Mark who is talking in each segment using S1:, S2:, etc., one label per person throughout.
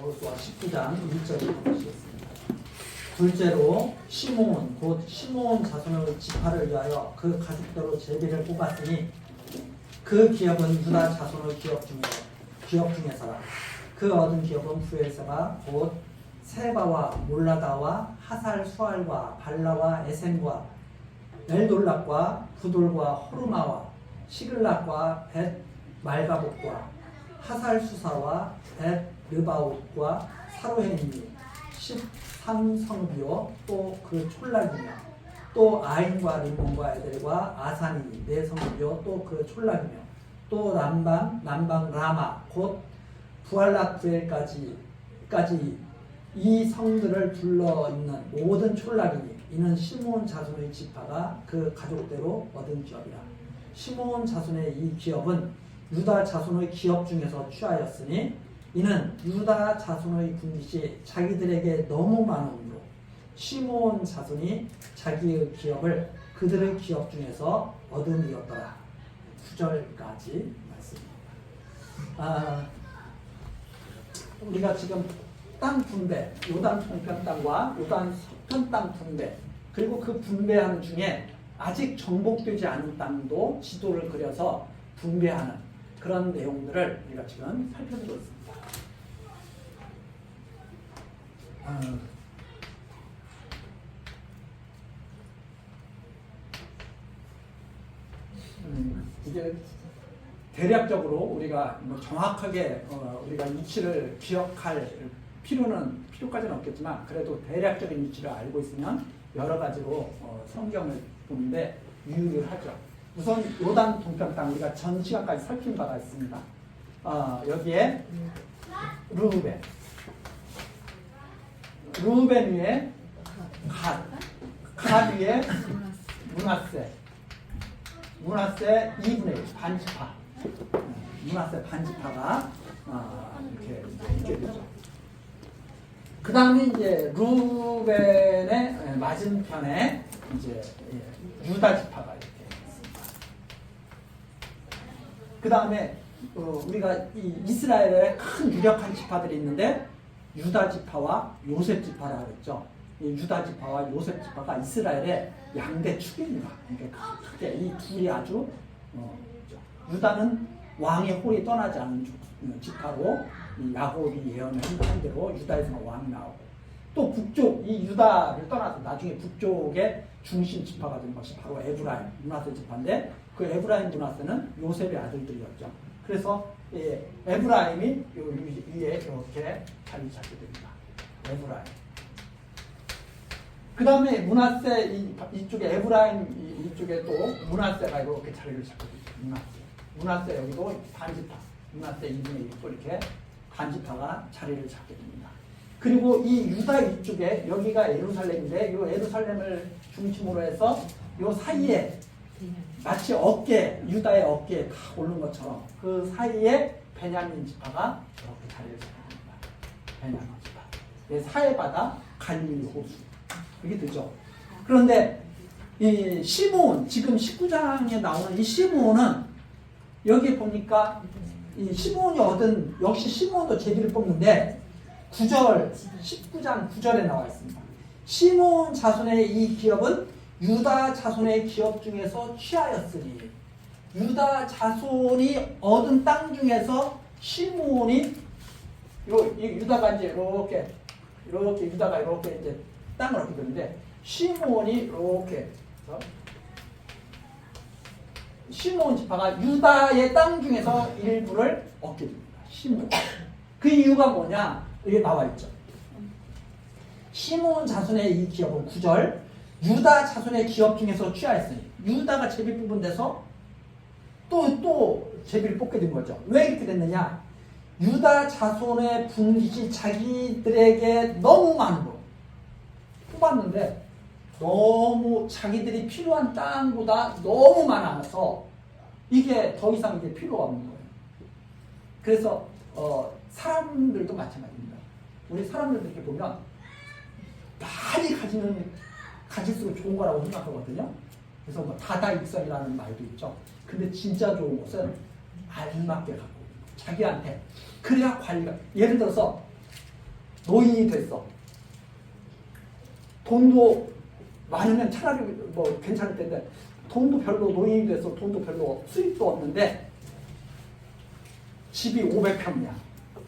S1: 여호수아 19장 1절을 보시겠습니다. 둘째로 시므온 곧 시므온 자손의 지파를 위하여 그 가족대로 제비를 뽑았으니 그 기업은 유다 자손의 기업 중에서라. 그 얻은 기업은 부엘세바 곧 세바와 몰라다와 하살 수알과 발라와 에센과 엘돌락과 부돌과 호르마와 시글락과 벳 말가복과 하살 수사와 벳 르바옷과 사로헤님이 13성비요 또 그 촌락이며 또 아인과 림몬과 에델과 아산이 4성비요 또 그 촌락이며 또 남방 라마 곧 부알라프엘까지 이 성들을 둘러 있는 모든 촌락이니 이는 시므온 자손의 지파가 그 가족대로 얻은 기업이라. 시므온 자손의 이 기업은 유다 자손의 기업 중에서 취하였으니 이는 유다 자손의 군깃이 자기들에게 너무 많으므로 시므온 자손이 자기의 기업을 그들의 기업 중에서 얻음이었더라. 9절까지 말씀입니다. 우리가 지금 땅 분배, 요단 동편 땅과 요단 서편 땅 분배, 그리고 그 분배하는 중에 아직 정복되지 않은 땅도 지도를 그려서 분배하는 그런 내용들을 우리가 지금 살펴보고 있습니다. 이게 대략적으로 우리가 정확하게 우리가 위치를 기억할 필요까지는 없겠지만 그래도 대략적인 위치를 알고 있으면 여러 가지로 성경을 보는데 유익을 하죠. 우선 요단 동편 땅 우리가 전 시간까지 살핀 바가 있습니다. 여기에 르우벤 위에 갓 위에 문하세 2분의 1 반지파, 문하세 반지파가 이렇게 있게 되죠. 그 다음에 이제 르우벤의 맞은편에 이제 유다 지파가 이렇게 있습니다. 그 다음에 우리가 이 이스라엘의 큰 유력한 지파들이 있는데 유다 지파와 요셉 지파라고 했죠. 이 유다 지파와 요셉 지파가 이스라엘의 양대 축입니다. 그러니까 크게 이 둘이 아주 유다는 왕의 홀이 떠나지 않은 지파로 이 야곱이 예언을 한 대로 유다에서 왕이 나오고 또 북쪽 이 유다를 떠나서 나중에 북쪽의 중심 지파가 된 것이 바로 에브라임 므낫세 지파인데 그 에브라임 므낫세는 요셉의 아들들이었죠. 그래서 에브라임이 위에 이렇게 자리 잡게 됩니다. 에브라임. 그 다음에 므낫세 이쪽에 에브라임 이쪽에 또 므낫세가 이렇게 자리를 잡게 됩니다. 므낫세 여기도 반지파, 므낫세 2분의 1 또 이렇게 반지파가 자리를 잡게 됩니다. 그리고 이 유다 이쪽에 여기가 예루살렘인데 이 예루살렘을 중심으로 해서 이 사이에 마치 유다의 어깨에 다 오른 것처럼 그 사이에 베냐민 지파가 이렇게 자리를 잡게 됩니다. 베냐민 지파. 사해바다 갈릴리 호수. 이게 되죠. 그런데 이 시므온 지금 19장에 나오는 이 시므온은 여기 보니까 이 시므온이 얻은 역시 시므온도 제비를 뽑는데 19장 9절에 나와 있습니다. 시므온 자손의 이 기업은 유다 자손의 기업 중에서 취하였으니 유다 자손이 얻은 땅 중에서 시므온이 유다가 이제 이렇게 유다가 이렇게 이제 땅을 얻게 되는데 시므온이 이렇게 시므온 지파가 유다의 땅 중에서 일부를 얻게 됩니다. 시므온. 그 이유가 뭐냐? 이게 나와 있죠. 시므온 자손의 이 기업은 9절 유다 자손의 기업 중에서 취하였으니 유다가 제비 뽑은 데서 또 제비를 뽑게 된 거죠. 왜 이렇게 됐느냐? 유다 자손의 분깃이 자기들에게 너무 많은 거 뽑았는데 너무 자기들이 필요한 땅보다 너무 많아서 이게 더 이상 이게 필요가 없는 거예요. 그래서 사람들도 마찬가지입니다. 우리 사람들 이렇게 보면 많이 가질수록 좋은 거라고 생각하거든요. 그래서 뭐 다다익선이라는 말도 있죠. 근데 진짜 좋은 것은 알맞게 갖고 자기한테 그래야 관리가 예를 들어서 노인이 됐어. 돈도 많으면 차라리 뭐 괜찮을 텐데 돈도 별로 노인이 돼서 돈도 별로 수입도 없는데 집이 500평이야.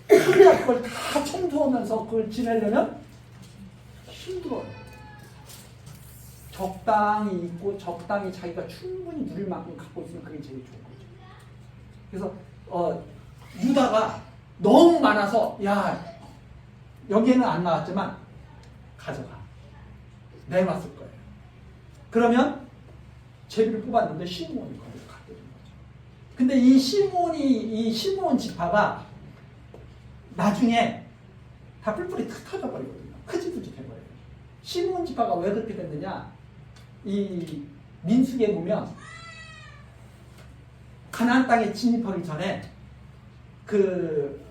S1: 그래야 그걸 다 청소하면서 그걸 지내려면 힘들어요. 적당히 있고 적당히 자기가 충분히 누릴 만큼 갖고 있으면 그게 제일 좋은 거죠. 그래서 유다가 너무 많아서 야 여기에는 안 나왔지만 가져가 내놨을 거예요. 그러면 제비를 뽑았는데 시므온이 거기를 갖게 된 거죠. 근데 이 시므온 지파가 나중에 다 뿔뿔이 흩어져 버리거든요. 흐지부지 돼버려요. 시므온 지파가 왜 그렇게 됐느냐? 이 민수기에 보면 가나안 땅에 진입하기 전에 그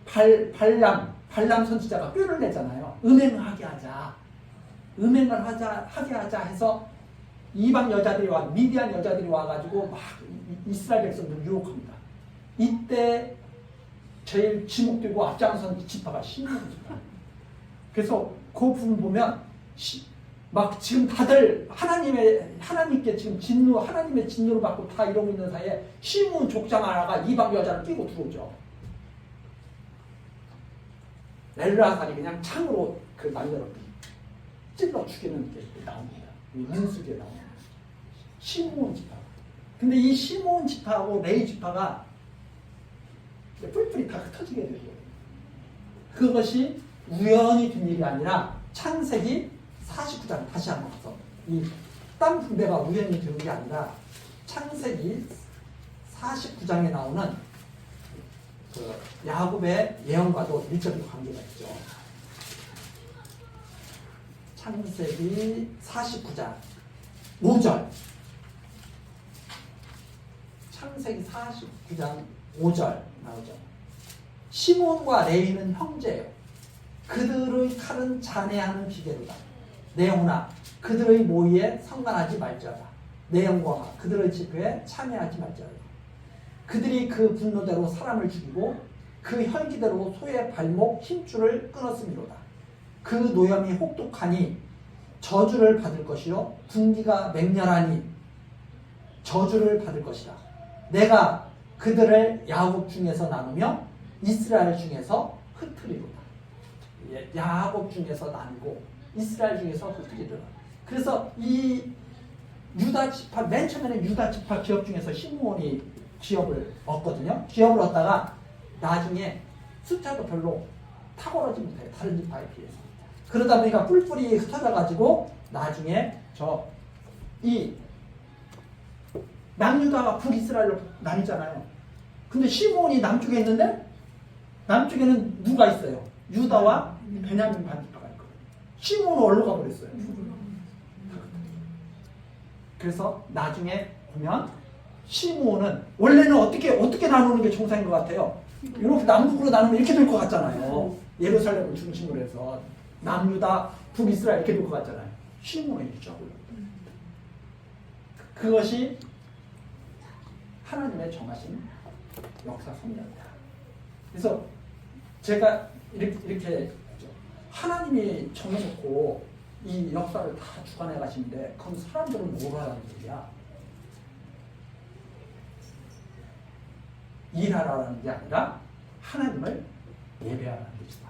S1: 발람 선지자가 뼈를 내잖아요. 음행을 하게 하자. 음행을 하게 하자 해서 이방 여자들이 미디안 여자들이 와가지고 막 이스라엘 백성들을 유혹합니다. 이때 제일 지목되고 앞장선 지파가 시므온 지파. 그래서 그 부분 보면 막 지금 다들 하나님께 지금 하나님의 진노를 받고 다 이러고 있는 사이에 시므온 족장 하나가 이방 여자를 끼고 들어오죠. 엘르하살이 그냥 창으로 그 남자를 찔러 죽이는 게 나옵니다. 민수기에 나옵니다. 시므온 지파. 근데 이 시므온 지파하고 레위 지파가 뿔뿔이 다 흩어지게 되는 거예요. 그것이 우연히 된 일이 아니라 창세기 49장 다시 한번 가서 이 땅 분배가 우연히 되는 게 아니라 창세기 49장에 나오는 그 야곱의 예언과도 밀접히 관계가 있죠. 창세기 49장 5절. 창세기 49장 5절 나오죠. 시몬과 레위는 형제예요. 그들의 칼은 잔해하는 기계로다. 내 영혼아 그들의 모의에 상관하지 말지어다. 내 영광아 그들의 집회에 참여하지 말지어다. 그들이 그 분노대로 사람을 죽이고 그 혈기대로 소의 발목 힘줄을 끊었음이로다. 그 노염이 혹독하니 저주를 받을 것이요 분기가 맹렬하니 저주를 받을 것이다. 내가 그들을 야곱 중에서 나누며 이스라엘 중에서 흩으리로다. 야곱 중에서 나누고 이스라엘 중에서 흩으리로다. 그래서 이 유다 지파 맨 처음에는 유다 지파 기업 중에서 시므온이 기업을 얻거든요. 기업을 얻다가 나중에 숫자도 별로 탁월하지 못해요. 다른 지파에 비해서. 그러다 보니까 뿔뿔이 흩어져가지고 나중에 이 남유다가 북이스라엘로 나뉘잖아요. 근데 시므온이 남쪽에 있는데 남쪽에는 누가 있어요? 유다와 베냐민 반지파가 있거든요. 시므온은 어디로 가버렸어요? 그래서 나중에 보면 시므온은 원래는 어떻게 나누는 게 정상인 것 같아요. 이렇게 남북으로 나누면 이렇게 될 것 같잖아요. 예루살렘을 중심으로 해서 남유다, 북이스라엘 이렇게 될 것 같잖아요. 시므온이 있죠. 그것이 하나님의 정하신 역사 섭리입니다. 그래서 제가 이렇게 하나님이 정해놓고 이 역사를 다 주관해 가시는데 그럼 사람들은 뭘 하라는 얘기야? 일하라는 게 아니라 하나님을 예배하라는 것이다.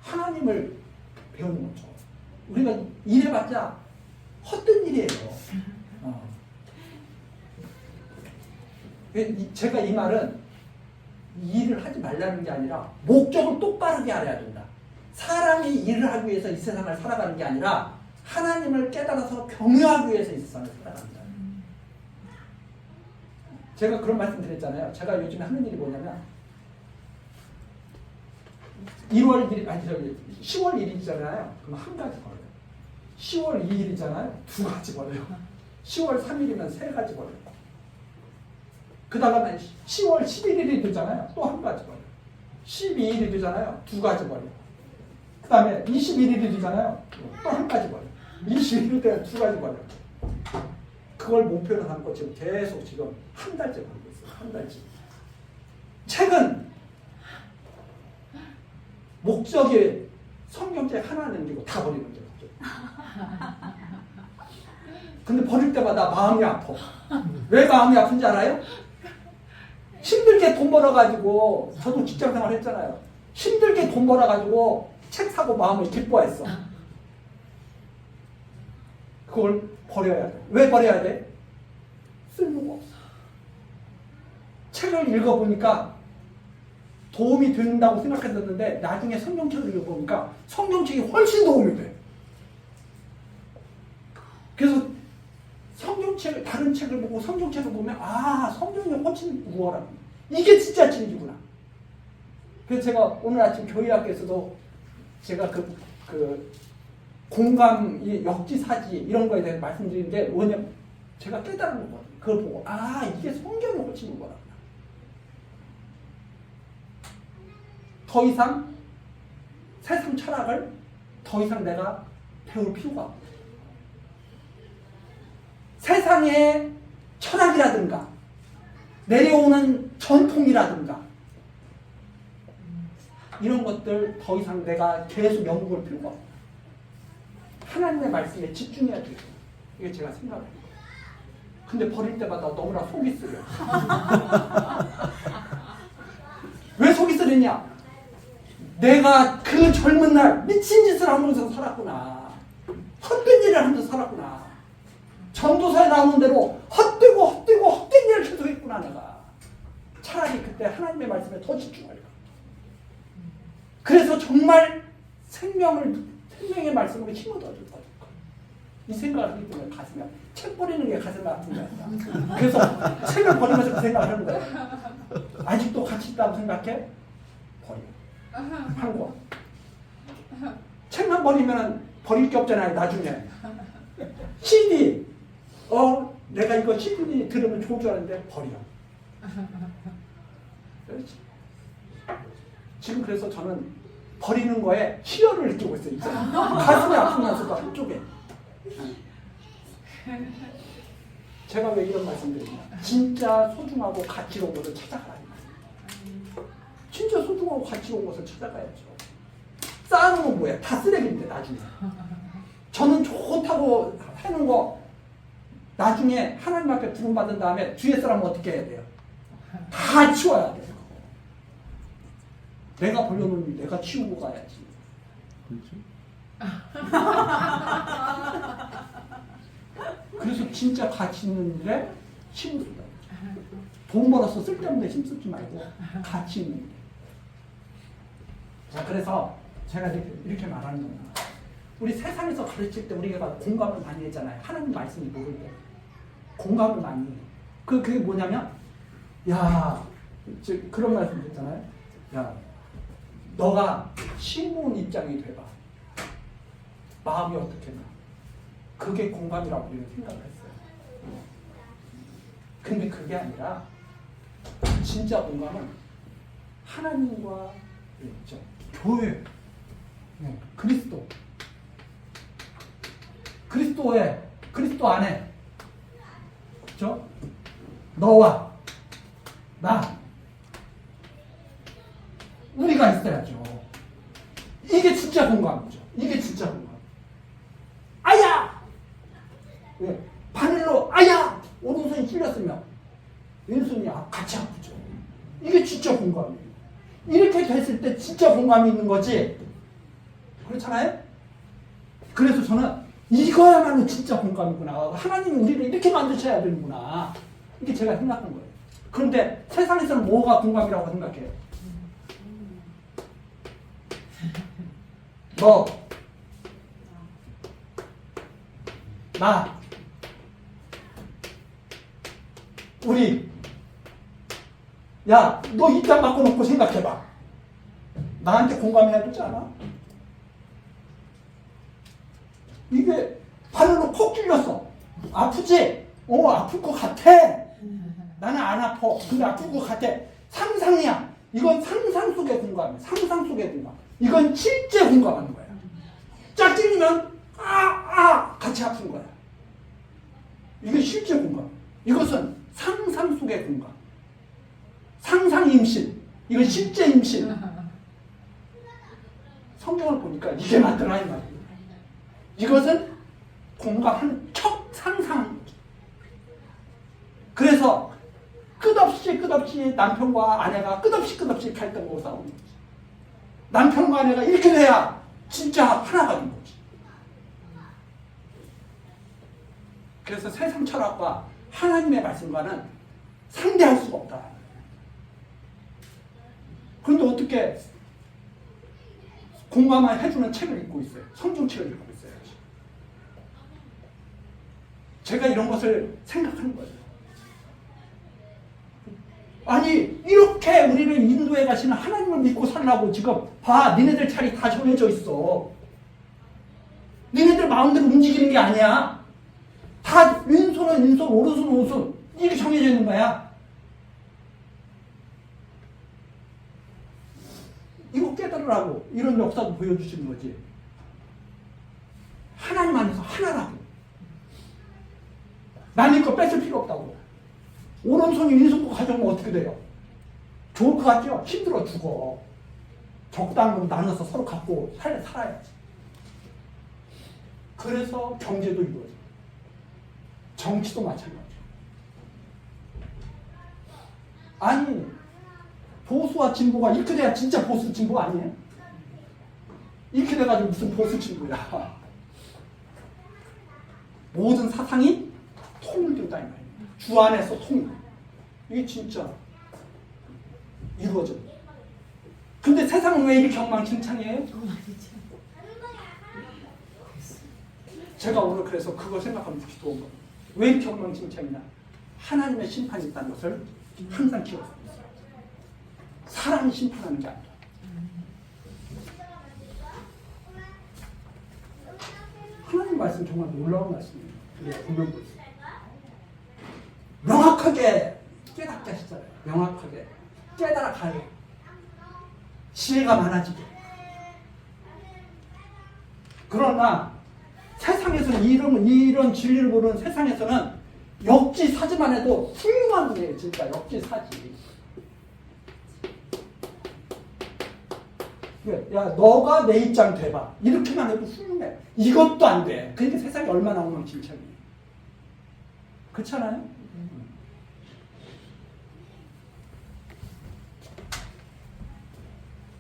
S1: 하나님을 배우는 거죠. 우리가 일해봤자 헛된 일이에요. 제가 이 말은 일을 하지 말라는 게 아니라 목적을 똑바르게 알아야 된다. 사람이 일을 하기 위해서 이 세상을 살아가는 게 아니라 하나님을 깨달아서 경유하기 위해서 이 세상을 살아간다. 제가 그런 말씀 드렸잖아요. 제가 요즘에 하는 일이 뭐냐면 10월 1일이잖아요. 그럼 한 가지 벌어요. 10월 2일이잖아요. 두 가지 벌어요. 10월 3일이면 세 가지 벌어요. 그 다음에 10월 11일이 되잖아요. 또 한 가지 벌어요. 12일이 되잖아요. 두 가지 벌어요. 그 다음에 21일이 되잖아요. 또 한 가지 벌어요. 21일 때 두 가지 벌어요. 그걸 목표로 삼고 지금 계속 지금 한 달째 벌고 있어요. 한 달째. 책은 목적이 성경책 하나는 이고 다 버리는 거죠. 근데 버릴 때마다 마음이 아파. 왜 마음이 아픈지 알아요? 힘들게 돈 벌어가지고, 저도 직장생활 했잖아요. 힘들게 돈 벌어가지고 책 사고 마음을 기뻐했어. 그걸 버려야 돼. 왜 버려야 돼? 쓸모가 없어. 책을 읽어보니까 도움이 된다고 생각했었는데 나중에 성경책을 읽어보니까 성경책이 훨씬 도움이 돼. 그래서 성경책, 다른 책을 보고 성경책을 보면 아, 성경이 훨씬 우월하구나. 이게 진짜 진리구나. 그래서 제가 오늘 아침 교회학교에서도 제가 그 공감, 역지사지 이런 거에 대해서 말씀드리는데 뭐냐면 제가 깨달은 거거든요. 그걸 보고 아, 이게 성경이 훨씬 우월하구나. 더 이상 세상 철학을 더 이상 내가 배울 필요가 없다. 세상의 철학이라든가 내려오는 전통이라든가 이런 것들 더 이상 내가 계속 연구할 필요가 없다. 하나님의 말씀에 집중해야 돼요. 이게 제가 생각해요. 근데 버릴 때마다 너무나 속이 쓰려요. 왜 속이 쓰느냐? 내가 그 젊은 날 미친 짓을 하면서 살았구나. 헛된 일을 하면서 살았구나. 전도서에 나오는 대로 헛되고 헛된 일을 계속 했구나 내가. 차라리 그때 하나님의 말씀에 더 집중하려고. 그래서 정말 생명의 말씀으로 힘을 얻을 거야. 이 생각을 하기 때문에 가슴이 아파. 책 버리는 게 가슴이 아픈 게 아니야. 그래서 책을 버리면서 그 생각을 하는 거야. 아직도 가치 있다고 생각해? 버려. 한 권. 책만 버리면 버릴 게 없잖아요, 나중에. CD. 내가 이거 CD 들으면 좋을 줄 알았는데 버려. 그렇지. 지금 그래서 저는 버리는 거에 희열을 느끼고 있어요. 가슴이 아프면서도 한쪽에. 제가 왜 이런 말씀 드리냐. 진짜 소중하고 가치로운 것을 찾아가라. 진짜 소중하고 가치로운 것을 찾아가야죠. 쌓아놓은 건 뭐야? 다 쓰레기인데 나중에. 저는 좋다고 해놓은 거 나중에 하나님 앞에 부름받은 다음에 뒤에 사람은 어떻게 해야 돼요? 다 치워야 돼요. 내가 벌려놓으면 내가 치우고 가야지. 그래서 진짜 가치 있는 일에 힘을 쏟아요. 돈 벌어서 쓸데없는 데 힘쓰지 말고 가치 있는 일. 자, 그래서 제가 이렇게 말하는 겁니다. 우리 세상에서 가르칠 때 우리가 공감을 많이 했잖아요. 하나님 말씀이 모를 때. 공감을 많이 해요. 그게 뭐냐면, 야, 그런 말씀 했잖아요. 야, 너가 시몬 입장이 돼봐. 마음이 어떻게 나. 그게 공감이라고 우리는 생각을 했어요. 근데 그게 아니라 진짜 공감은 하나님과 있죠. 교회, 네, 그리스도 안에, 그렇죠? 너와 나, 우리가 있어야죠. 이게 진짜 공감이죠. 이게 진짜 공감. 아야! 왜? 바늘로 아야! 오른손이 찔렸으면 왼손이 같이 아프죠. 이게 진짜 공감이에요. 이렇게 됐을 때 진짜 공감이 있는 거지. 그렇잖아요? 그래서 저는 이거야말로 진짜 공감이구나. 하나님이 우리를 이렇게 만드셔야 되는구나. 이게 제가 생각한 거예요. 그런데 세상에서는 뭐가 공감이라고 생각해요? 너, 나, 우리. 야, 너 입장 바꿔놓고 생각해봐. 나한테 공감해야 되지 않아? 이게 발로 콕 찔렸어. 아프지? 아플 것 같아. 나는 안 아파. 근데 아플 것 같아. 상상이야. 이건 상상 속의 공감이야. 상상 속의 공감. 이건 실제 공감하는 거야. 짝 찔리면 같이 아픈 거야. 이게 실제 공감. 이것은 상상 속의 공감. 상상 임신. 이건 실제 임신. 성경을 보니까 이게 맞더라 이 말이에요. 이것은 공감하는 척 상상. 그래서 끝없이 남편과 아내가 끝없이 갈등하고 싸우는 거지. 남편과 아내가 이렇게 돼야 진짜 하나가 된 거지. 그래서 세상 철학과 하나님의 말씀과는 상대할 수가 없다. 그런데 어떻게 공감을 해주는 책을 읽고 있어요. 성경책을 읽고 있어요. 제가 이런 것을 생각하는 거예요. 아니 이렇게 우리를 인도해 가시는 하나님을 믿고 살라고 지금 봐. 니네들 차례 다 정해져 있어. 니네들 마음대로 움직이는 게 아니야. 다 왼손은 왼손, 오른손은 오른손 이렇게 정해져 있는 거야. 이거 깨달으라고 이런 역사도 보여주시는 거지. 하나님 안에서 하나라고. 남의 거 뺏을 필요 없다고. 오른손이 왼손 거 가져오면 어떻게 돼요? 좋을 것 같죠? 힘들어 죽어. 적당으로 나눠서 서로 갖고 살아야지. 그래서 경제도 이루어져. 정치도 마찬가지야. 아니 보수와 진보가 이렇게 돼야 진짜 보수 진보 아니에요? 이렇게 돼가지고 무슨 보수 진보야. 모든 사상이 통일된다 이 말이에요. 주 안에서 통일. 이게 진짜 이루어져. 근데 세상은 왜 이렇게 엉망진창이에요? 제가 오늘 그래서 그거 생각하면서 기도한 거예요. 왜 이렇게 엉망진창이냐? 하나님의 심판이 있다는 것을 항상 기억합니다. 사람이 심판하는 게 아니라. 하나님 말씀 정말 놀라운 말씀이에요. 우리가 보면 볼수록 명확하게 깨닫게 하시잖아요. 명확하게 깨달아 가요. 지혜가 많아지게. 그러나 세상에서는 이런 진리를 모르는 세상에서는 역지사지만 해도 훌륭한 분이에요. 진짜 역지사지. 야 너가 내 입장 돼봐. 이렇게만 해도 훌륭해. 이것도 안 돼. 그러니까 세상이 얼마나 엉망진창이에요. 그렇잖아요?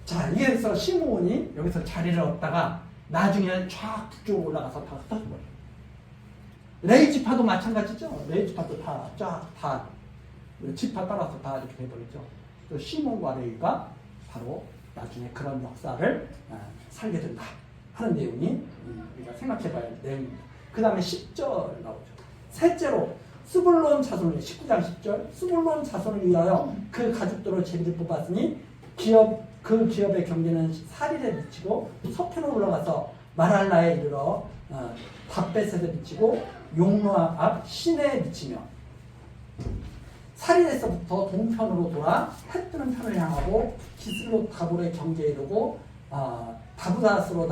S1: 자, 이래서 시므온이 여기서 자리를 얻다가 나중에 쫙 북쪽으로 올라가서 다 흩어져버려요. 레위 지파도 마찬가지죠. 레위 지파도 다 지파 따라서 다 이렇게 돼버리죠. 또 시몬과 레위가 바로 나중에 그런 역사를 살게 된다 하는 내용이 우리가 생각해봐야 할 내용입니다. 그 다음에 10절 나오죠. 셋째로 스불론 자손을 19장 10절 스불론 자손을 위하여 그 가족들을 제비를 뽑았으니 그 기업의 경계는 사릴에 미치고 서편으로 올라가서 마랄라에 이르러 답베셋에 미치고 용노아 앞 시내에 미치며 사릴에서부터 동편으로 돌아 해 뜨는 편을 향하고 기슬로 다볼의 경계에 이르고 다부다스로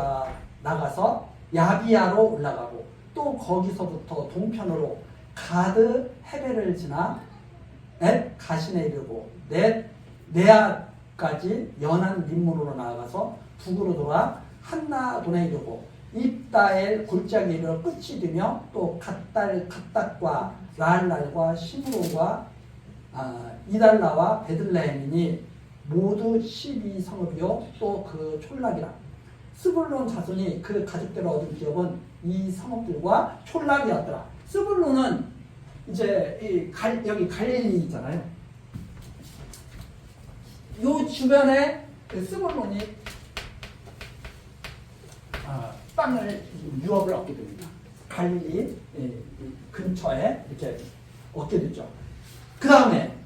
S1: 나가서 야비야로 올라가고 또 거기서부터 동편으로 가드 헤베를 지나 엣 가신에 이르고 네아까지 연한 림몬으로 나아가서 북으로 돌아 한나돈에 이르고 입다엘 골짜기에 이르러 끝이 되며 또 갓닥과 라알랄과 시므론과 이달라와 베들레헴이니 모두 12성읍이요 또 그 촌락이라. 스불론 자손이 그 가족대로 얻은 기업은 이 성읍들과 촌락이었더라. 스불론은 이제 여기 갈릴리 있잖아요. 요 주변에 그 스불론이 땅을 유업을 얻게 됩니다. 갈릴리 근처에 이렇게 얻게 되죠. 그 다음에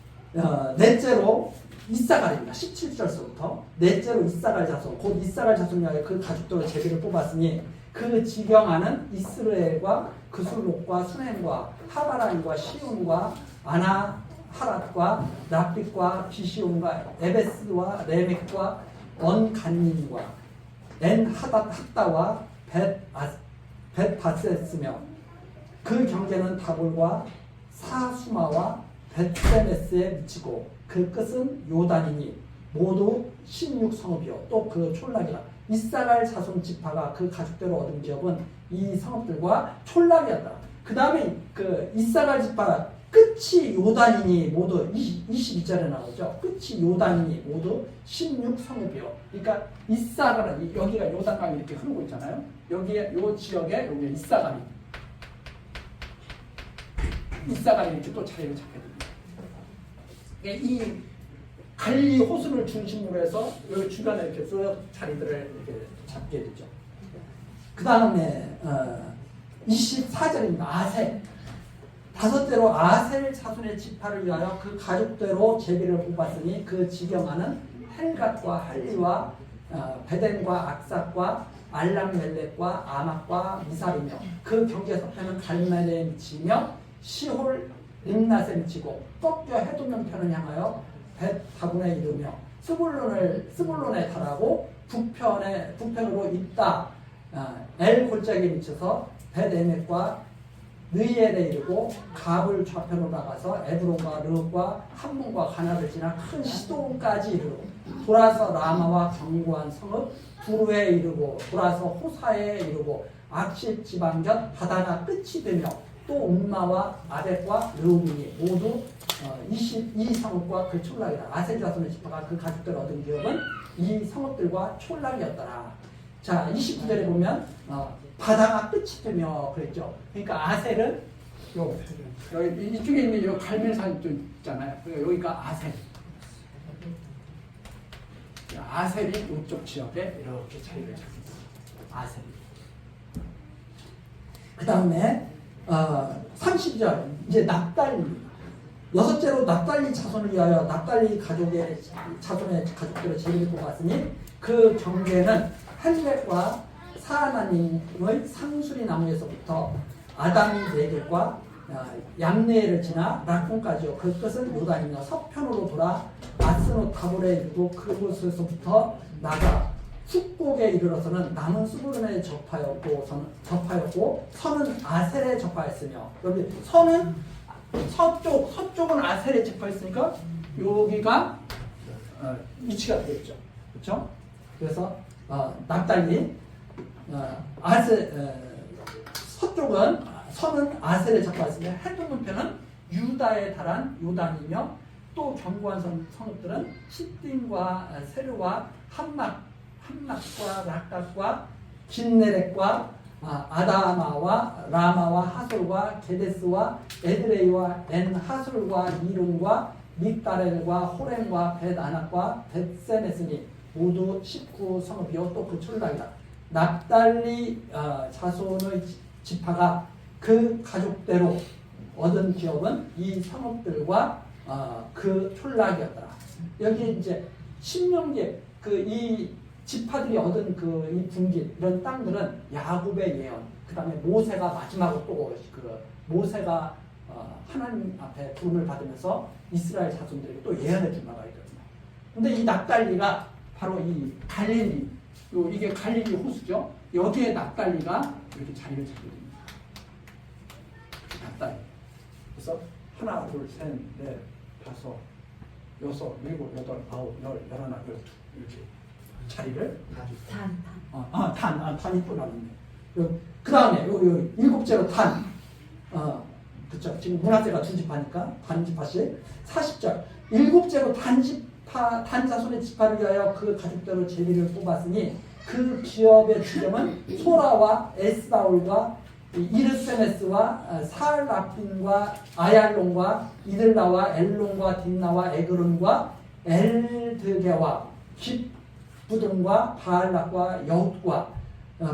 S1: 넷째로 이사갈입니다. 17절서부터 넷째로 이사갈 자손 곧 이사갈 자손이 그 가족들의 제비를 뽑았으니 그 지경하는 이스라엘과 그술록과 수넴과 하바라임과 시온과 아나하랏과 납빛과 비시온과 에베스와 레멕과 언간님과 엔하다와 벳바세스며 그 경계는 다볼과 사수마와 벳세메스에 미치고 그 끝은 요단이니 모두 16성읍이요 또 그 촌락이라. 이사갈 자손 지파가 그 가족대로 얻은 기업은 이 성읍들과 촌락이었다. 그 다음에 그 이사갈 지파 끝이 요단이니 모두 22절에 나오죠. 끝이 요단이니 모두 16성읍이요. 그러니까 이사갈은 여기가 요단강이 이렇게 흐르고 있잖아요. 여기에 요 지역에 여기 이사갈이 이렇게 또 자리를 잡게 됩니다. 이 갈리 호수를 중심으로 해서 이 주변에 이렇게 쭉 자리들을 이렇게 잡게 되죠. 그 다음에 24절입니다. 아셀. 다섯째로 아셀 자손의 지파를 위하여 그 가족대로 제비를 뽑았으니 그 지경하는 헬갓과 할리와 베덴과 악삭과 알람멜렉과 아막과 미살이며 그 경계 서편은 갈멜에 미치며 시홀 림낫에 미치고 꺾여 해돋는 편을 향하여 벳다군에 이르며 스불론에 달하고 북편으로 있다 엘 골짜기에 미쳐서 벳에멕과 느이엘에 이르고 갑을 좌편으로 나가서 에브론과 르흑과 함문과 가나를 지나 큰 시돈까지 이르고 돌아서 라마와 견고한 성읍 두루에 이르고 돌아서 호사에 이르고 악십 지방 곁 바다나 끝이 되며 또 음마와 아벡과 르우민이 모두 22성읍과 그 촌락이라. 아셀 자손의 지파가 그 가족들 얻은 기업은 이 성읍들과 촌락이었더라. 자, 29절에 보면 바다가 끝이 되며 그랬죠. 그러니까 아셀은 여기 이쪽에 있는 요 갈멜산 쪽 있잖아요. 그러니까 여기가 아셀. 아셀이 이쪽 지역에 이렇게 자리를 잡고 있습니다. 아셀이. 그 다음에 30절 이제 납달리. 여섯째로 납달리 자손을 위하여 납달리 가족의 자손의 가족들을 제비를 뽑았으니 그 경계는 헬렉과 사하나님의 상수리 나무에서부터 아담이 네길과 양네를 지나 락군까지요. 그 끝은 요단이며 서편으로 돌아 아스노 타볼에 이르고 그곳에서부터 나가 숲곡에 이르러서는 남은 스불론에 접하였고 서는 아셀에 접하였으며 여기 서는 서쪽은 아셀에 접하였으니까 여기가 위치가 되겠죠. 그렇죠? 그래서 납달리 서는 아셀에 접하였으며 해돋는 편은 유다에 달한 요단이며 또 견고한 성읍들은 시딤과 세르와 함락과 락각과 긴네렉과 아다마와 라마와 하솔과 게데스와 에드레이와 엔하솔과 이룬과 믹다렐과 호렌과 벳아낙과 벳세메스니 모두 19성읍이요 또 그 촌락이다. 납달리 자손의 지파가 그 가족대로 얻은 기업은 이 성읍들과 그 촌락이었더라. 여기 이제 신명기 이 지파들이 얻은 이 분기 이런 땅들은 야곱의 예언, 그 다음에 모세가 마지막으로 또 모세가 하나님 앞에 부름을 받으면서 이스라엘 자손들에게 또 예언해 준 바가 있거든요. 근데 이 납달리가 바로 이 갈릴리, 이게 갈릴리 호수죠. 여기에 납달리가 이렇게 자리를 잡게 됩니다. 납달리. 그래서 하나, 둘, 셋, 넷, 다섯, 여섯, 일곱, 여덟, 아홉, 열, 열하나, 열두 이렇게 자리를 단이 또 나왔네. 그 다음에 요 일곱째로 단. 그쵸. 지금 문화재가 두 지파니까 단 지파씩 40절. 일곱째로 단 자손의 지파를 위하여 그 가족대로 제비를 뽑았으니 그 기업의 지점은 소라와 에스다올과 이르세메스와 사알라핀과 아얄론과 이들나와 엘론과 딘나와 에그론과 엘드게와 깃부등과 바알락과 여훗과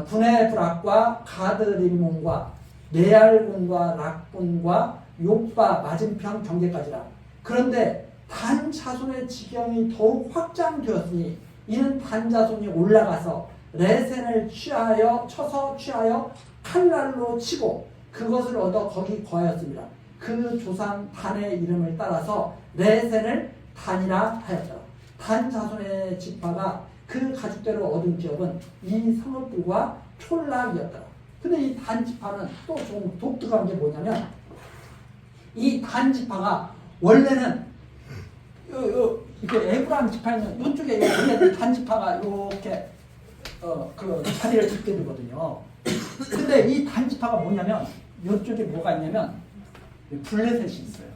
S1: 분해브락과 가드림몬과 메알군과 락군과 요빠 맞은편 경계까지라. 그런데 단 자손의 지경이 더욱 확장되었으니 이는 단 자손이 올라가서 레센을 쳐서 취하여 칼날로 치고 그것을 얻어 거기 거하였습니다. 그 조상 단의 이름을 따라서 레센을 단이라 하였더라. 단 자손의 지파가 그 가족대로 얻은 기업은 이 성읍들과 촌락이었더라. 근데 이 단 지파는 또 좀 독특한 게 뭐냐면 이 단 지파가 원래는 이렇게 에브라임 지파는 이쪽에 원래 단 지파가 이렇게 그 자리를 잡게 되거든요. 근데 이 단지파가 뭐냐면 이쪽에 뭐가 있냐면 블레셋이 있어요.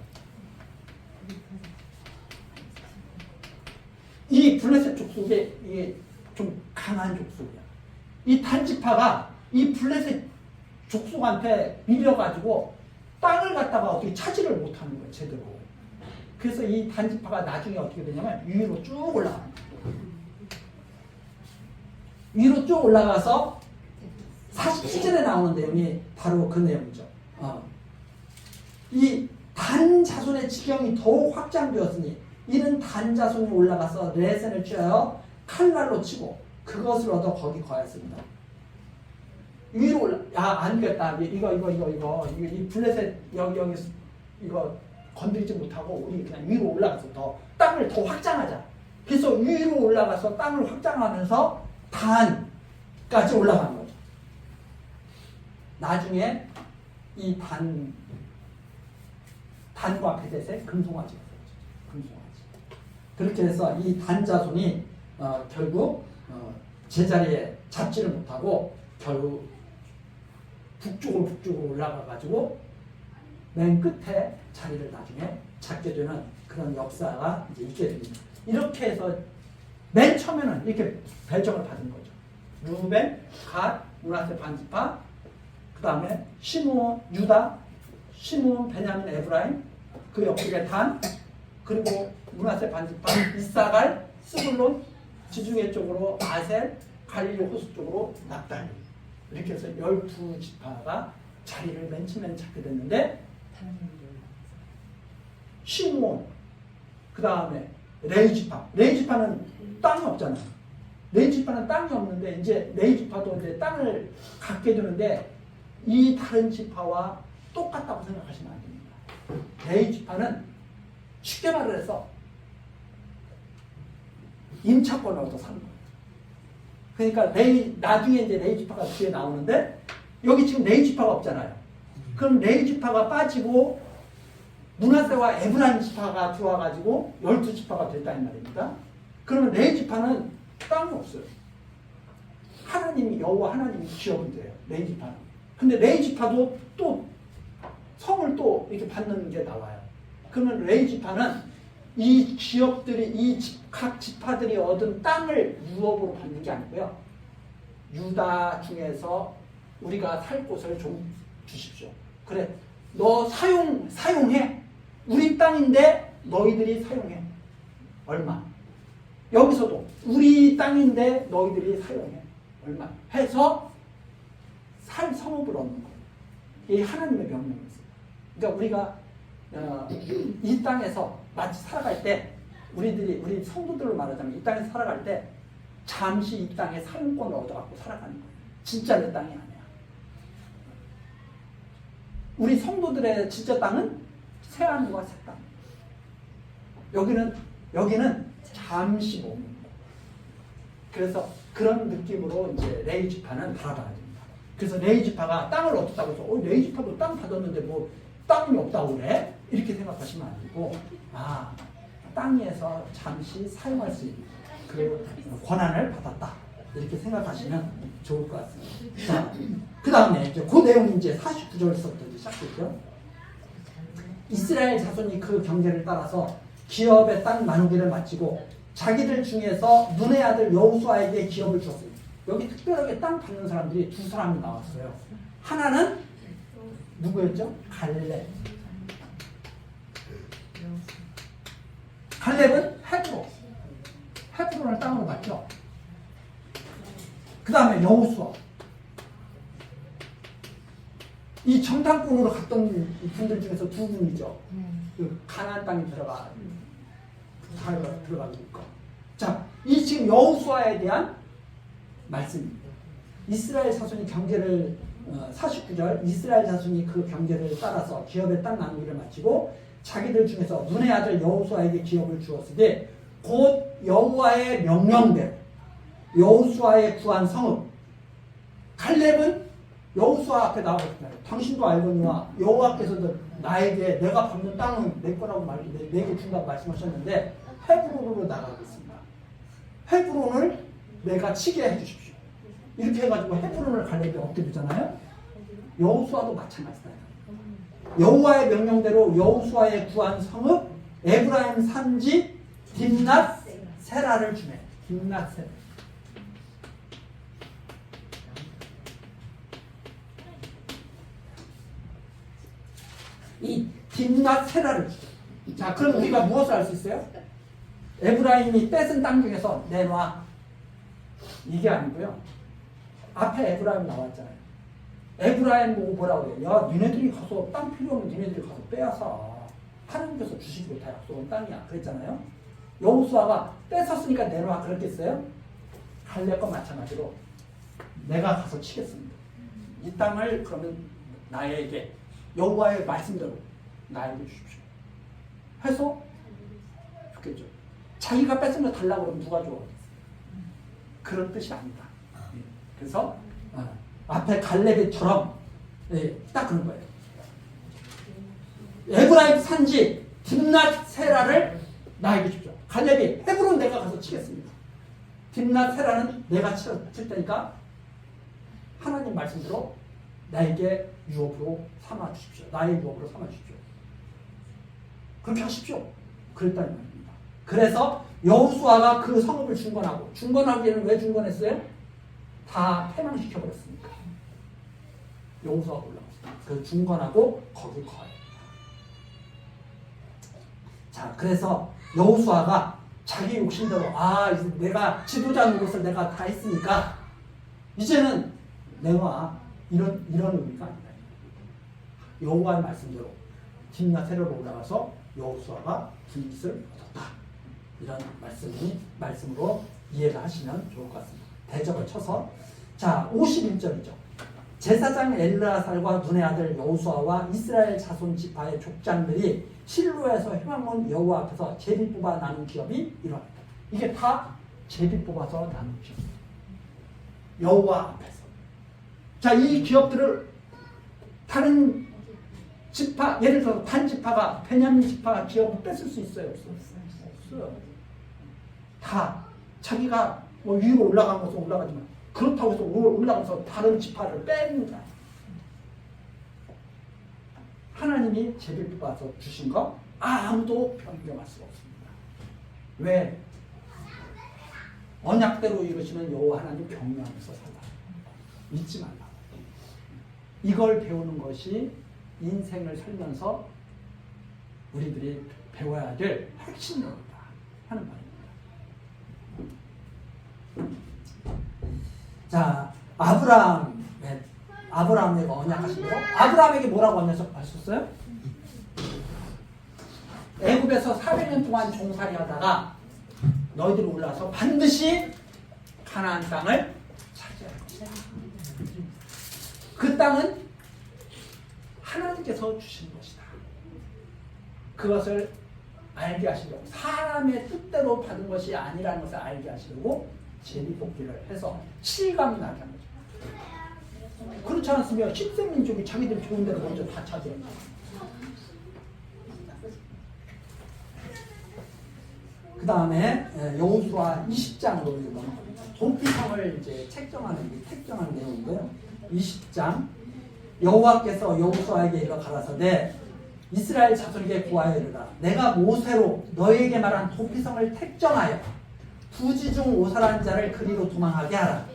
S1: 이 블레셋 족속에 이게 좀 강한 족속이야. 이 단지파가 이 블레셋 족속한테 밀려가지고 땅을 갖다가 어떻게 차지를 못하는 거예요, 제대로. 그래서 이 단지파가 나중에 어떻게 되냐면 위로 쭉 올라갑니다. 위로 쭉 올라가서 47절에 나오는 내용이 바로 그 내용이죠. 이 단 자손의 지경이 더욱 확장되었으니 이는 단 자손이 올라가서 레센을 쬐어 칼날로 치고 그것을 얻어 거기 거하였습니다. 위로 올라, 안 되겠다. 이거 이 블레셋 여기 이거 건드리지 못하고 우리 그냥 위로 올라가서 더 땅을 더 확장하자. 그래서 위로 올라가서 땅을 확장하면서 단까지 올라가는 거죠. 나중에 이 단과 베셋에 금송아지가 되었죠. 금송아지. 그렇게 해서 이 단 자손이 결국 제자리에 잡지를 못하고 결국 북쪽으로 올라가가지고 맨 끝에 자리를 나중에 잡게 되는 그런 역사가 이제 있게 됩니다. 이렇게 해서 맨 처음에는 이렇게 배정을 받은 거죠. 루벤, 갓, 므낫세 반지파, 그 다음에 시므온, 유다, 시므온, 베냐민, 에브라임, 그 옆쪽에 단, 그리고 므낫세 반지파, 이사갈, 스불론, 지중해 쪽으로 아셀, 갈릴리 호수 쪽으로 납달리. 이렇게 해서 12지파가 자리를 맨 처음에 잡게 됐는데 시므온, 그 다음에 레위지파는 땅이 없잖아요. 레위지파는 땅이 없는데 이제 레위지파도 이제 땅을 갖게 되는데 이 다른 지파와 똑같다고 생각하시면 안 됩니다. 레위지파는 쉽게 말을 해서 임차권을 얻어 사는 거예요. 그러니까 나중에 이제 레위지파가 뒤에 나오는데 여기 지금 레위지파가 없잖아요. 그럼 레위지파가 빠지고 므낫세와 에브라임 지파가 들어와가지고 12지파가 됐다는 말입니다. 그러면 레위지파는 땅이 없어요. 하나님이 여호와 하나님이 기업은 돼요. 레위지파는. 근데 레위지파도 또 성을 또 이렇게 받는 게 나와요. 그러면 레위지파는 이 기업들이 각 지파들이 얻은 땅을 유업으로 받는 게 아니고요. 유다 중에서 우리가 살 곳을 좀 주십시오. 그래, 너 사용해. 우리 땅인데 너희들이 사용해. 얼마? 여기서도 우리 땅인데 너희들이 사용해. 얼마? 해서 성읍을 얻는 거예요. 이게 하나님의 명령이었어요. 그러니까 우리가 이 땅에서 마치 살아갈 때 우리 성도들로 말하자면 이 땅에서 살아갈 때 잠시 이 땅에 사용권을 얻어갖고 살아가는 거예요. 진짜 내 땅이 아니야. 우리 성도들의 진짜 땅은 새하늘과 새 땅. 여기는 잠시 머무는 거. 그래서 그런 느낌으로 이제 레위지파는 바라봐야 됩니다. 그래서 레위지파가 땅을 얻었다고 해서 레위지파도 땅 받았는데 뭐 땅이 없다고 그래? 이렇게 생각하시면 안 되고 땅에서 잠시 사용할 수 있는 그 권한을 받았다. 이렇게 생각하시면 좋을 것 같습니다. 자, 그 다음에 이제 그 내용이 이제 49절부터 시작됐죠. 이스라엘 자손이 그 경계를 따라서 기업의 땅 나누기를 마치고 자기들 중에서 눈의 아들 여호수아에게 기업을 주었습니다. 여기 특별하게 땅 받는 사람들이 두 사람이 나왔어요. 하나는 누구였죠? 갈렙. 갈렙은 헤브론을 땅으로 받죠. 그 다음에 여호수아. 이 정탐꾼으로 갔던 분들 중에서 두 분이죠. 그 가나안 땅에 들어가고 있고. 자, 이 지금 여호수아에 대한 말씀입니다. 이스라엘 자손이 경계를 49절 이스라엘 자손이 그 경계를 따라서 기업의 땅 나누기를 마치고 자기들 중에서 눈의 아들 여호수아에게 기업을 주었으되 곧 여호와의 명령대로 여호수아의 구한 성읍. 갈렙은 여호수아 앞에 나와서 당신도 알거니와 여호와께서도 나에게 내가 받는 땅은 내 거라고 내게 준다고 말씀하셨는데 헤브론으로 나가겠습니다. 헤브론을 내가 치게 해주십시오. 이렇게 해가지고 헤브론을 갈렙이 얻게 되잖아요. 여호수아도 마찬가지다. 여호와의 명령대로 여호수아의 구한 성읍 에브라임 산지 딥낫 세라를 주네. 딥낫 세라. 이 딥낫 세라를 주죠. 자, 그럼 우리가 무엇을 알 수 있어요? 에브라임이 뺏은 땅 중에서 내놔. 이게 아니고요. 앞에 에브라임 나왔잖아요. 에브라임 보고 뭐라고 해요? 야, 니네들이 가서 땅 필요 없는 니네들이 가서 빼앗아. 하나님께서 주시기로 다 약속한 땅이야. 그랬잖아요. 여호수아가 뺏었으니까 내놔. 그랬겠어요? 갈렙과 마찬가지로 내가 가서 치겠습니다. 이 땅을 그러면 나에게 여호와의 말씀대로 나에게 주십시오. 해서 좋겠죠. 자기가 뺏은 거 달라고 그러면 누가 줘? 그런 뜻이 아니다. 그래서 앞에 갈렙처럼 딱 그런 거예요. 에브라임 산지 딥낫 세라를 나에게 주십시오. 갈렙이 헤브론 내가 가서 치겠습니다. 딥낫 세라는 내가 칠 테니까 하나님 말씀대로 나에게 유업으로 삼아 주십시오. 나의 유업으로 삼아 주십시오. 그렇게 하십시오. 그랬다는 말입니다. 그래서 여호수아가 그 성읍을 중건하고, 중건하기에는 왜 중건했어요? 다 패망시켜버렸으니까. 여호수아가 올라갔습니다. 그 중건하고 거기 거해. 자, 그래서 여호수아가 자기 욕심대로 이제 내가 지도자 노릇을 내가 다 했으니까 이제는 내가 이런 의미가 아니다. 여호와의 말씀대로 딥낫 세라로 올라가서 여호수아가 깃을 얻었다. 이런 말씀으로 이해를 하시면 좋을 것 같습니다. 대적을 쳐서 자 51절이죠. 제사장 엘르아살과 눈의 아들 여호수아와 이스라엘 자손 지파의 족장들이 실로에서 회막문 여호와 앞에서 제비 뽑아 나눈 기업이 일어났다. 이게 다 제비 뽑아서 나눈 기업입니다. 여호와 앞에서. 자, 이 기업들을 다른 지파, 예를 들어 단 지파가 베냐민 지파 기업을 뺏을 수 있어요? 없어요. 다 자기가 뭐 위로 올라간 것은 올라가지만 그렇다고 해서 올라가서 다른 지파를 뺍니다. 하나님이 제비 뽑아서 주신 거 아무도 변경할 수가 없습니다. 왜? 언약대로 이루시는 여호와 하나님 경외하면서 살라. 잊지 말라. 이걸 배우는 것이 인생을 살면서 우리들이 배워야 될 핵심이다 하는 말입니다. 자, 아브라함에게 언약하신 거. 아브라함에게 뭐라고 언약하셨어요? 애굽에서 400년 동안 종살이 하다가 너희들이 올라와서 반드시 가나안 땅을 차지할 것이다. 그 땅은 하나님께서 주신 것이다. 그것을 알게 하시려고, 사람의 뜻대로 받은 것이 아니라는 것을 알게 하시려고 제비뽑기를 해서 실감이 나게 한 거죠. 그렇지 않았으면 10세 민족이 자기들이 좋은 데를 먼저 다 차지했다. 그 다음에 여호수아 20장으로 넘어갑니다. 도피성을 이제 책정하는 내용인데요. 20장 여호와께서 여호수아에게 이르러 가라사대 이스라엘 자손에게 구하여 이르라. 내가 모세로 너희에게 말한 도피성을 택정하여 부지중 오살한 자를 그리로 도망하게 하라.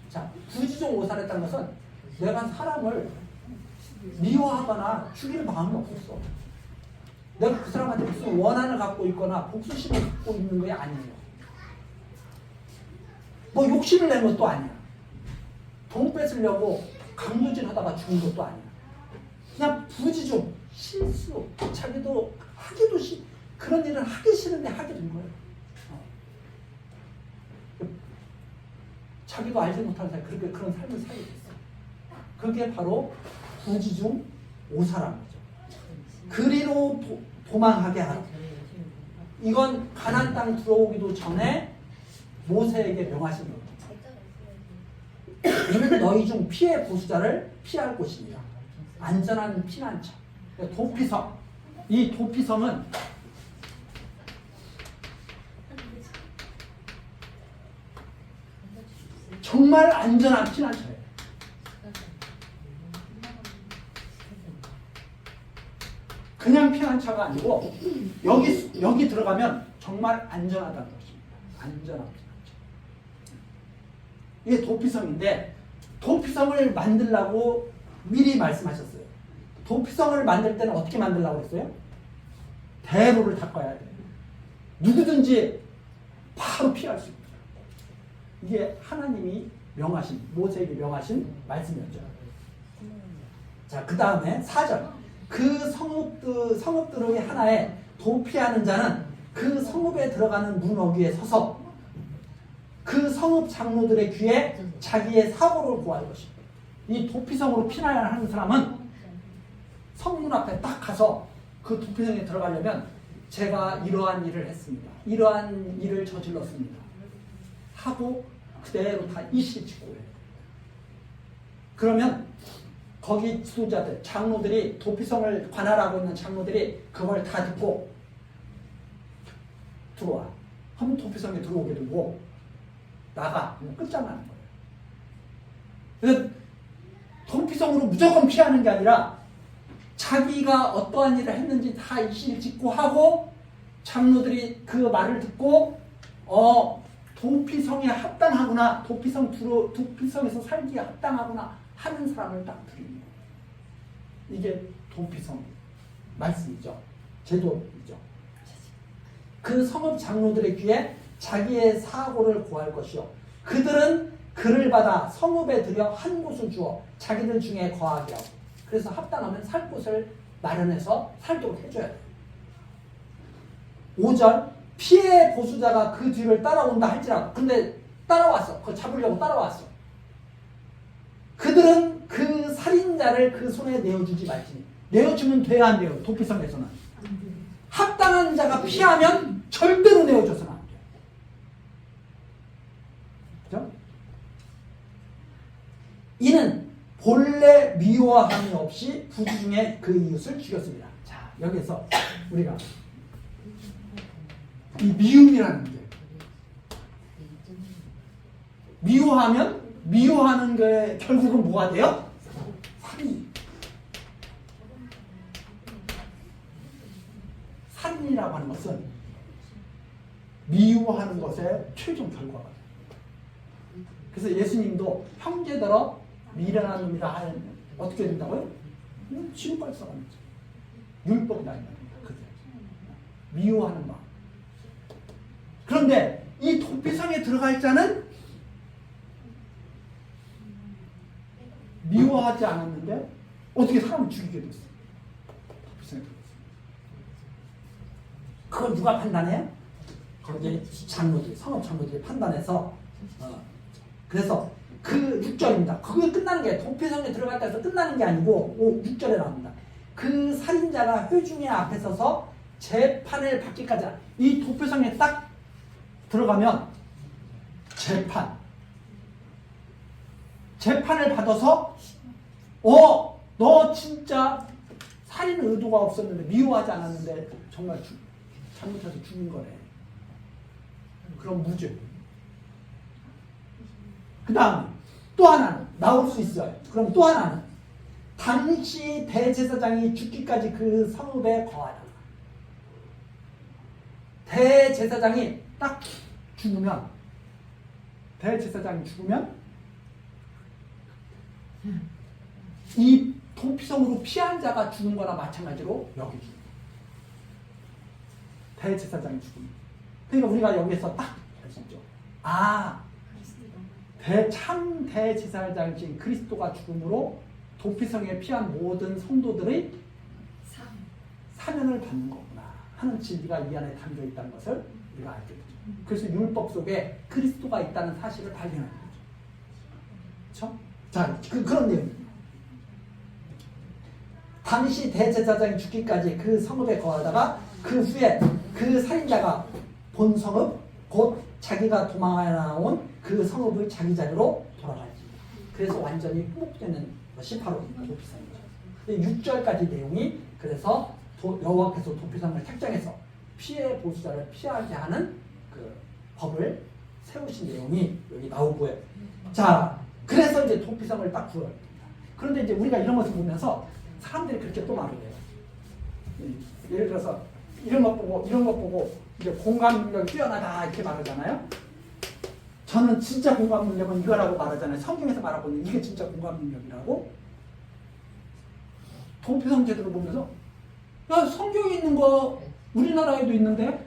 S1: 자, 부지중 오살했다는 것은 내가 사람을 미워하거나 죽일 마음이 없었어. 내가 그 사람한테 무슨 원한을 갖고 있거나 복수심을 갖고 있는 게 아니에요. 뭐 욕심을 낸 것도 아니야. 돈 뺏으려고 강도질 하다가 죽은 것도 아니야. 그냥 부지중 실수, 자기도 하기도 그런 일을 하기 싫은데 하게 된 거예요. 자기도 알지 못하는 사람이 그렇게 그런 삶을 살게 됐어. 그게 바로 부지중 오사라는 거죠. 그리로 도망하게 하라. 이건 가나안 땅 들어오기도 전에 모세에게 명하신 겁니다. 이는 너희 중 피해 보수자를 피할 곳입니다. 안전한 피난처. 도피성. 이 도피성은 정말 안전한 피난처예요. 그냥 피난처가 아니고 여기 들어가면 정말 안전하다는 것입니다. 안전한 피난처. 이게 도피성인데 도피성을 만들라고 미리 말씀하셨어요. 도피성을 만들 때는 어떻게 만들라고 했어요? 대로를 닦아야 돼요. 누구든지 바로 피할 수 있다. 이게 하나님이 명하신, 모세에게 명하신 말씀이었죠. 자, 그 다음에 4절. 그 성읍들의 하나에 도피하는 자는 그 성읍에 들어가는 문 어귀에 서서 그 성읍 장로들의 귀에 자기의 사고를 구할 것입니다. 이 도피성으로 피난하는 사람은 성문 앞에 딱 가서 그 도피성에 들어가려면 제가 이러한 일을 했습니다. 이러한 일을 저질렀습니다. 하고 그대로 다 이실 짓고 해요. 그러면 거기 지도자들, 장로들이 도피성을 관할하고 있는 장로들이 그걸 다 듣고 들어와. 그럼 도피성에 들어오게 되고 나가. 끝장나는 거예요. 그래서 도피성으로 무조건 피하는 게 아니라 자기가 어떠한 일을 했는지 다 이실 짓고 하고 장로들이 그 말을 듣고 도피성에 합당하구나, 도피성에서 살기에 합당하구나 하는 사람을 딱 드리는 거예요. 이게 도피성 말씀이죠. 제도이죠. 그 성읍 장로들의 귀에 자기의 사고를 구할 것이요. 그들은 그를 받아 성읍에 들여 한 곳을 주어 자기들 중에 거하게 하고, 그래서 합당하면 살 곳을 마련해서 살도록 해줘야 돼요. 5절. 피해 보수자가 그 뒤를 따라온다 할지라도, 근데 따라왔어. 그걸 잡으려고 따라왔어. 그들은 그 살인자를 그 손에 내어주지 말지니. 내어주면 돼야 안 돼요? 도피성에서는. 합당한 자가 피하면 절대로 내어줘서는 안 돼요. 그렇죠? 이는 본래 미워함이 없이 부주 중에 그 이웃을 죽였습니다. 자, 여기서 우리가 이 미움이라는 게, 미워하는 게 결국은 뭐가 돼요? 살인이라고 하는 것은 미워하는 것의 최종 결과가 돼요. 그래서 예수님도 형제더러 미련한 놈이라 하면 어떻게 된다고요? 지옥갈 사람이죠. 율법이다. 그게 미워하는 마음. 그런데 이 도피성에 들어갈 자는 미워하지 않았는데 어떻게 사람을 죽이게 됐어? 도피성에 들어갔어. 그걸 누가 판단해요? 거기에 장로들, 성읍 장로들이 판단해서 그래서 그 6절입니다. 그게 끝나는 게 도피성에 들어갔다 해서 끝나는 게 아니고 6절에 나옵니다. 그 살인자가 회중의 앞에 서서 재판을 받기까지, 이 도피성에 딱 들어가면 재판을 받아서 너 진짜 살인 의도가 없었는데, 미워하지 않았는데 정말 잘못해서 죽은 거네. 그럼 무죄. 그 다음에 또 하나는 나올 수 있어요. 그럼 또 하나는 당시 대제사장이 죽기까지 그 성읍에 거하다. 대제사장이 딱 죽으면, 이 도피성으로 피한 자가 죽은 거나 마찬가지로 여기죠. 대제사장이 죽으면. 그러니까 우리가 여기서 딱 알 수 있죠. 참 대제사장이신 그리스도가 죽음으로 도피성에 피한 모든 성도들의 사면을 받는 거구나 하는 진리가 이 안에 담겨 있다는 것을 우리가 알게 되죠. 그래서 율법 속에 그리스도가 있다는 사실을 발견하는 거죠. 그렇죠? 자, 그런 내용입니다. 당시 대제사장이 죽기까지 그 성읍에 거하다가 그 후에 그 살인자가 본 성읍, 곧 자기가 도망하여 나온 그 성읍의 자기 자리로 돌아가지. 그래서 완전히 회복되는 것이 바로 도피성이죠. 6절까지 내용이, 그래서 여호와께서 도피성을 책정해서 피해 보수자를 피하게 하는 그 법을 세우신 내용이 여기 나오고요. 자, 그래서 이제 도피성을 딱 구해요. 그런데 이제 우리가 이런 것을 보면서 사람들이 그렇게 또 말을 해요. 예를 들어서 이런 것 보고 이제 공감 능력이 뛰어나다 이렇게 말하잖아요. 저는 진짜 공감 능력은 이거라고 말하잖아요. 성경에서 말하고 있는 이게 진짜 공감 능력이라고. 도피성 제도를 보면서 야, 성경에 있는 거 우리나라에도 있는데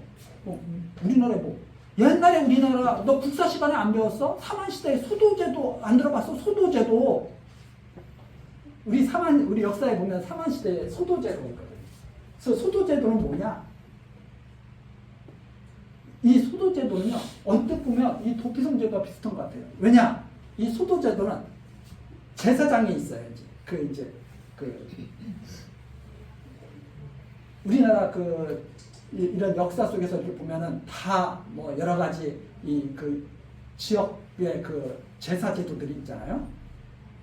S1: 우리나라에 뭐 옛날에 우리나라 너 국사 시간에 안 배웠어? 삼한시대에 소도제도 안 들어봤어? 소도제도 우리 역사에 보면 삼한시대에 소도제도가 있거든요. 그래서 소도제도는 뭐냐? 이 소도제도는요, 언뜻 보면 이 도피성 제도와 비슷한 것 같아요. 왜냐? 이 소도제도는 제사장이 있어요. 우리나라 이런 역사 속에서 이렇게 보면은 다 뭐 여러 가지 지역의 제사 제도들이 있잖아요.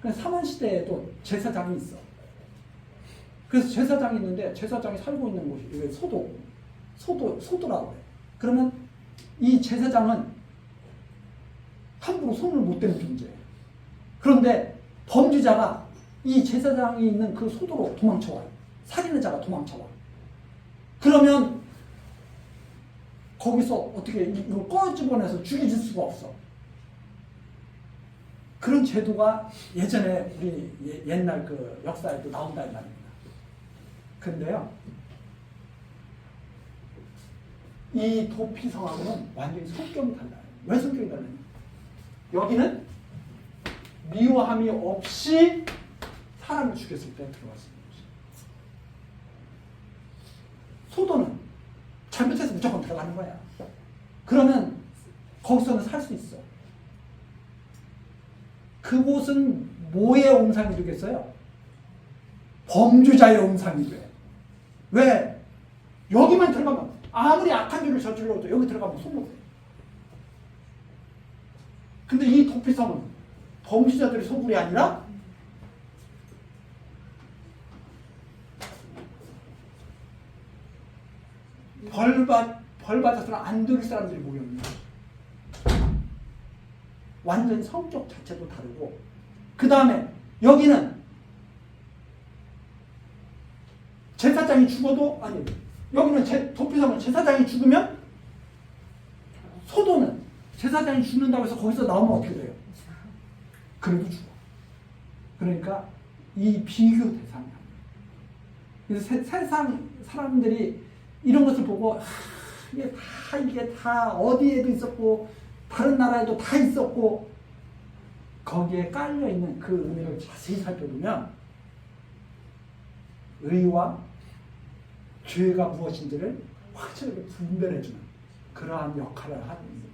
S1: 그래서 삼한시대에도 제사장이 있어. 그래서 제사장이 있는데 제사장이 살고 있는 곳이 이게 소도라고 해요. 그러면 이 제사장은 함부로 손을 못 대는 존재예요. 그런데 범죄자가 이 제사장이 있는 그 소도로 도망쳐와요. 살인의 자가 도망쳐와. 그러면 거기서 어떻게 이걸 꺼집어내서 죽여줄 수가 없어. 그런 제도가 예전에 우리 옛날 역사에도 나온다 이 말입니다. 근데요, 이 도피성하고는 완전히 성격이 달라요. 왜 성격이 달라요? 여기는 미워함이 없이 사람을 죽였을 때 들어갔습니다. 소도는 잘못해서 무조건 들어가는 거야. 그러면 거기서는 살 수 있어. 그곳은 뭐의 온상이 되겠어요? 범죄자의 온상이 돼. 왜? 여기만 들어가면 아무리 악한 죄를 저질러도 여기 들어가면 손못 돼. 근데 이 도피성은 범죄자들의 소굴이 아니라 벌 받아서는 안 될 사람들이 모여있는 거죠. 완전히 성격 자체도 다르고, 그 다음에 여기는 제사장이 죽어도, 아니, 여기는 도피성은 제사장이 죽으면, 소도는 제사장이 죽는다고 해서 거기서 나오면 어떻게 돼요? 그래도 죽어. 그러니까 이 비교 대상이야. 그래서 세상 사람들이 이런 것을 보고 이게 다 어디에도 있었고 다른 나라에도 다 있었고 거기에 깔려있는 그 의미를 자세히 살펴보면 의와 죄가 무엇인지를 확실하게 분별해주는 그러한 역할을 하는 겁니다.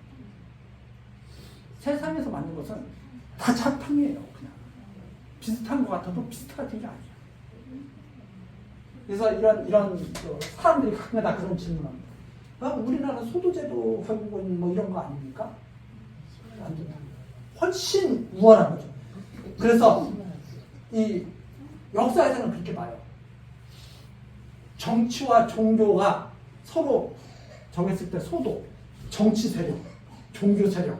S1: 세상에서 만든 것은 다 자탕이에요. 그냥 비슷한 것 같아도 비슷하지 게 아니에요. 그래서 이런 사람들이 가끔가다 그런 질문합니다. 우리나라 소도제도 결국은 뭐 이런 거 아닙니까? 훨씬 우월한 거죠. 그래서 이 역사에서는 그렇게 봐요. 정치와 종교가 서로 정했을 때 소도, 정치 세력, 종교 세력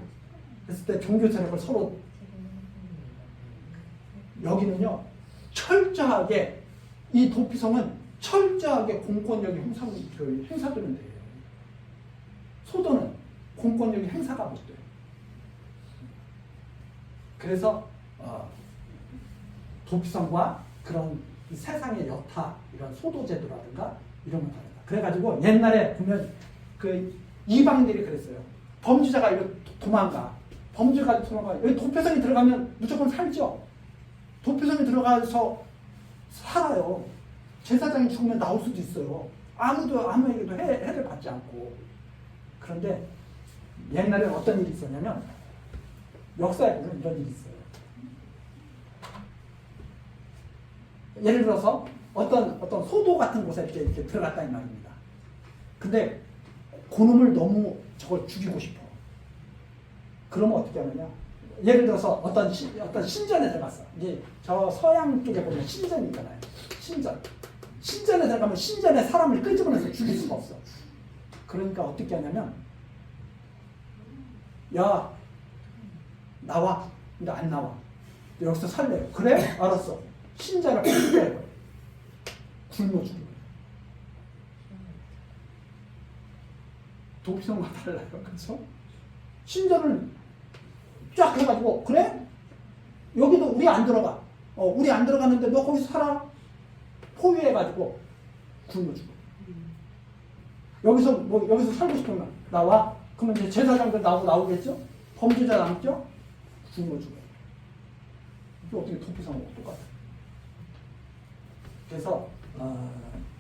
S1: 했을 때 종교 세력을 서로 여기는요 철저하게 이 도피성은 철저하게 공권력이 행사되는 데예요. 소도는 공권력이 행사가 못 돼요. 그래서 도피성과 그런 세상의 여타 이런 소도제도라든가 이런 건 다르다. 그래가지고 옛날에 보면 그 이방인들이 그랬어요. 범죄자가 이거 도망가. 범죄가 도망가. 여기 도피성에 들어가면 무조건 살죠. 도피성에 들어가서 살아요. 제사장이 죽으면 나올 수도 있어요. 아무에게도 해를 받지 않고. 그런데 옛날에 어떤 일이 있었냐면 역사에 보면 이런 일이 있어요. 예를 들어서 어떤 소도 같은 곳에 이렇게 들어갔다 이 말입니다. 근데 그놈을 너무 저걸 죽이고 싶어. 그러면 어떻게 하느냐? 예를 들어서 어떤 신전에 들어갔어. 이제 저 서양 쪽에 보면 신전 있잖아요. 신전에 들어가면 신전에 사람을 끄집어내서 죽일 수가 없어. 그러니까 어떻게 하냐면 야 나와. 근데 안 나와. 여기서 살래요. 그래? 알았어. 신자를 죽여요. 굶어 죽는 거예요. 도피성과 달라요. 그래서 신자를 쫙 해가지고 그래? 여기도 우리 안 들어가. 우리 안 들어가는데 너 거기서 살아? 포위해가지고 굶어 죽어. 여기서 살고 싶으면 나와. 그러면 이제 제사장들 나오겠죠? 범죄자 남죠? 굶어 죽어. 이게 어떻게 도피성하고 똑같아? 그래서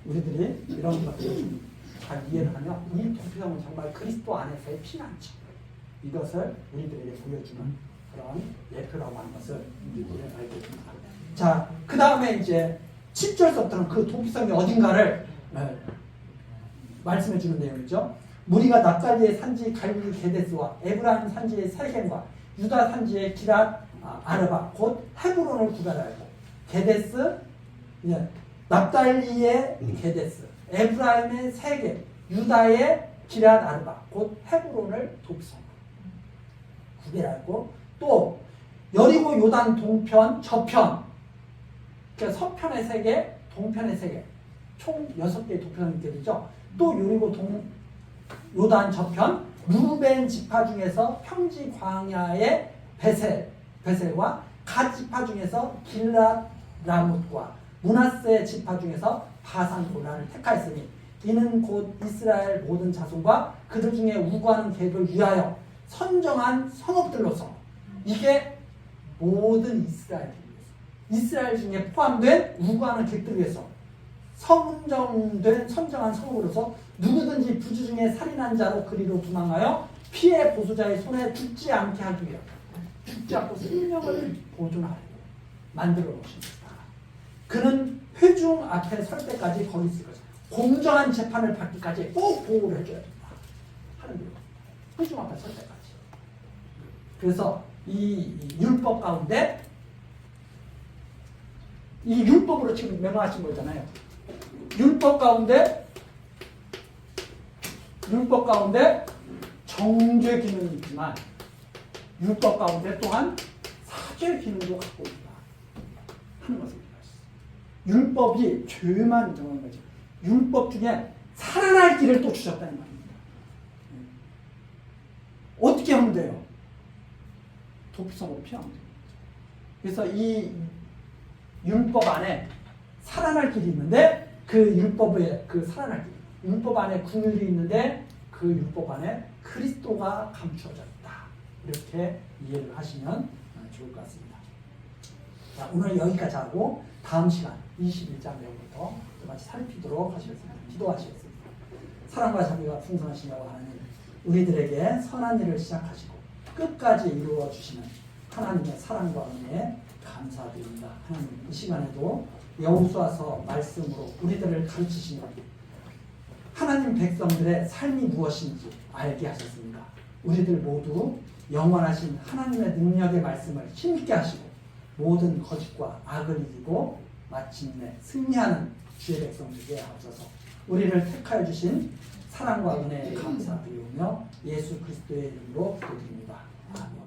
S1: 우리들이 이런 것들을 좀 잘 이해를 하면 이 도피성은 정말 그리스도 안에서의 피난처. 이것을 우리들에게 보여주는 그런 예표라고 하는 것을 우리들이 알게 됩니다. 자, 그 다음에 이제 7절서부터는 그 도피성이 어딘가를 말씀해 주는 내용이죠. 무리가 납달리의 산지 갈릴리 게데스와 에브라임 산지의 세겜과 유다 산지의 기랏 아르바 곧 헤브론을 구별하였고 게데스, 납달리의 게데스, 에브라임의 세겜, 유다의 기랏 아르바 곧 헤브론을 도피성 구별하였고 또 여리고 요단 동편 저편 그러니까 서편의 3개 동편의 3개 총 6개의 도편이 있게 되죠. 또 여리고 요단 저편 루벤 지파 중에서 평지 광야의 베셀과 갓 지파 중에서 길랏 라못과 므낫세 지파 중에서 바산 골란을 택하였으니 이는 곧 이스라엘 모든 자손과 그들 중에 우구하는 계획을 위하여 선정한 성읍들로서 이게 모든 이스라엘을 위해서 이스라엘 중에 포함된 우구하는 객들을 위해서 선정한 성읍으로서 누구든지 부주 중에 살인한 자로 그리로 도망하여 피해 보수자의 손에 죽지 않게 하기 위하여 죽지 않고 생명을 보존하려고 만들어 놓으십니다. 그는 회중 앞에 설 때까지 거기 있을 것이다. 공정한 재판을 받기까지 꼭 보호를 해줘야 된다. 하는 거예요. 회중 앞에 설 때까지. 그래서 이 율법 가운데 이 율법으로 지금 명하신 거잖아요. 율법 가운데 정죄 기능이 있지만 율법 가운데 또한 사죄 기능도 갖고 있다 하는 것을 우리가 있어요. 율법이 죄만 정하는 거죠. 율법 중에 살아날 길을 또 주셨다는 말입니다. 어떻게 하면 돼요? 도피성으로 피하면 돼요. 그래서 이 율법 안에 살아날 길이 있는데 그 율법에 그 살아날 길, 율법 안에 긍휼이 있는데 그 율법 안에 그리스도가 감추어져 있다. 이렇게 이해를 하시면 좋을 것 같습니다. 자, 오늘 여기까지 하고 다음 시간 21장 내용부터 또 같이 살피도록 하시겠습니다. 기도하시겠습니다. 사랑과 자비가 풍성하시냐고 하나님, 우리들에게 선한 일을 시작하시고 끝까지 이루어 주시는 하나님의 사랑과 은혜에 감사드립니다. 하나님, 이 시간에도 여호수아서 말씀으로 우리들을 가르치시는 하나님 백성들의 삶이 무엇인지 알게 하셨습니다. 우리들 모두 영원하신 하나님의 능력의 말씀을 힘있게 하시고 모든 거짓과 악을 이기고 마침내 승리하는 주의 백성 되게 하옵소서. 우리를 택하여 주신 사랑과 은혜에 감사드리며 예수 그리스도의 이름으로 기도드립니다. 아멘.